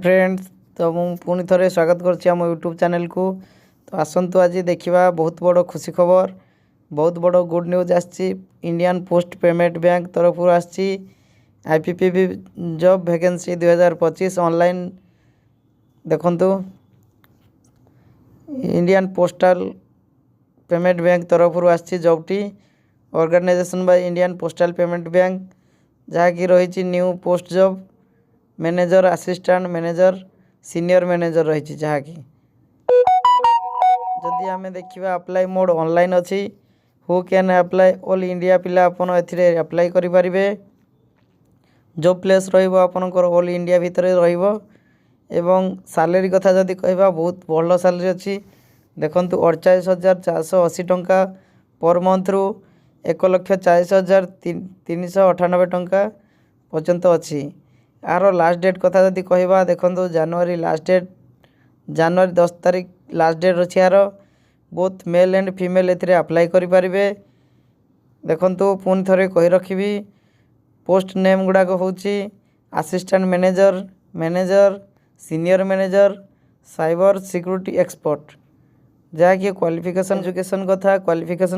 Friends तो मु पुणी थे स्वागत करम यूट्यूब चैनल को। तो आसतु आज देखा बहुत बड़ खुशी खबर, बहुत बड़ गुड न्यूज आसी। इंडियन पोस्ट पेमेंट बैंक तरफ आसी आईपीपीबी जॉब वैकेंसी 2025 ऑनलाइन। देखु इंडियन पोस्टल पेमेंट बैंक तरफ आसी जॉबटी organisation by Indian postal payment bank, जहाँकि रही new post job manager, assistant manager, senior manager रही। जहाँकि जदि आम देखा अप्लाई मोड ऑनलाइन अच्छी। Who can apply all India पिला आपन एथिरे अप्लाई करि परिबे। जो प्लेस रहिबो आपनकर ऑल इंडिया भितर रहिबो। एवं सैलरी कथा जदि कहबा बहुत भल सैलरी अच्छी। देखंतु 48,480 टंका पर मंथ रु 1,40,398 टंका पर्यंत अच्छी। यार लास्ट डेट कथा जदि कहबा देखंतु जनवरी लास्ट डेट, जनवरी 10 तारिख लास्ट डेट अच्छी। यार बोथ मेल एंड फीमेल एथिरे अप्लाई करि परिबे। देखंतु पुणी थरे कहि रखिबी पोस्ट नेम गुड़ाक होची assistant manager, manager, senior manager, cyber security expert. जहाँकि क्वालिफिकेशन एजुकेशन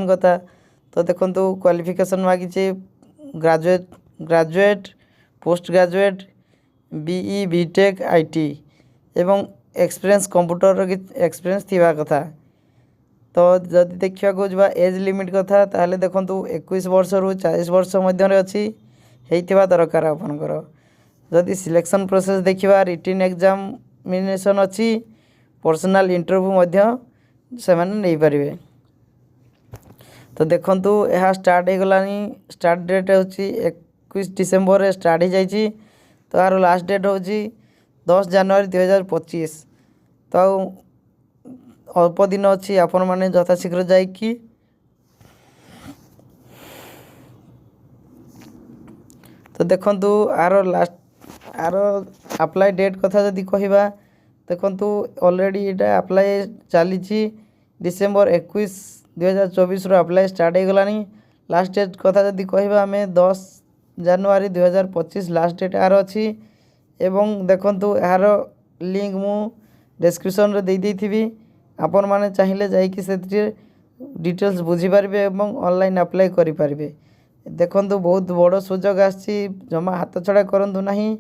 कथा तो देखंतु क्वालिफिकेशन मागिचे graduate, post graduate, BE, BTech, IT एवं एक्सपीरियंस कंप्यूटर एक्सपीरियंस थिबा कथा। तो जदि देखा जा एज लिमिट कथा ताहले देखंतु 21 वर्ष रु 40 वर्ष मध्य अच्छी हेइथिबा दरकार आपनकर। जदि सिलेक्शन प्रोसेस देखा रिटन एग्जामिनेशन अच्छी, पर्सनल इंटरव्यू मध्य से नहीं पारे। तो देखंतु यह स्टार्ट हो गलानी। स्टार्ट डेट होची 21 डिसेम्बर रे स्टार्ट हो जाइए। तो यार लास्ट डेट होची 10 जनवरी 2025। तो अल्प दिन अच्छी आपण मैंने यथाशीघ्र जाइकी तो देखंतु आर अप्लाई डेट कथा जदि कहबा देखंतु ऑलरेडी एटा अप्लाई चली डिसेम्बर 21 2024 रो अप्लाई स्टार्ट हो गलानी। लास्ट डेट कथा जदि कहबा आम 10 जनवरी 2025 लास्ट डेट यार अच्छी। एवं देखंतु यार लिंक मु डिस्क्रिप्शन रे दे थी। आपण माने चाहिए जाइए से डिटेल्स बुझी पारिबे एवं ऑनलाइन अप्लाई करि पारिबे। देखंतु बहुत बड़ सुजोग आछि, जमा हाथ छड़ा करंतु नहीं।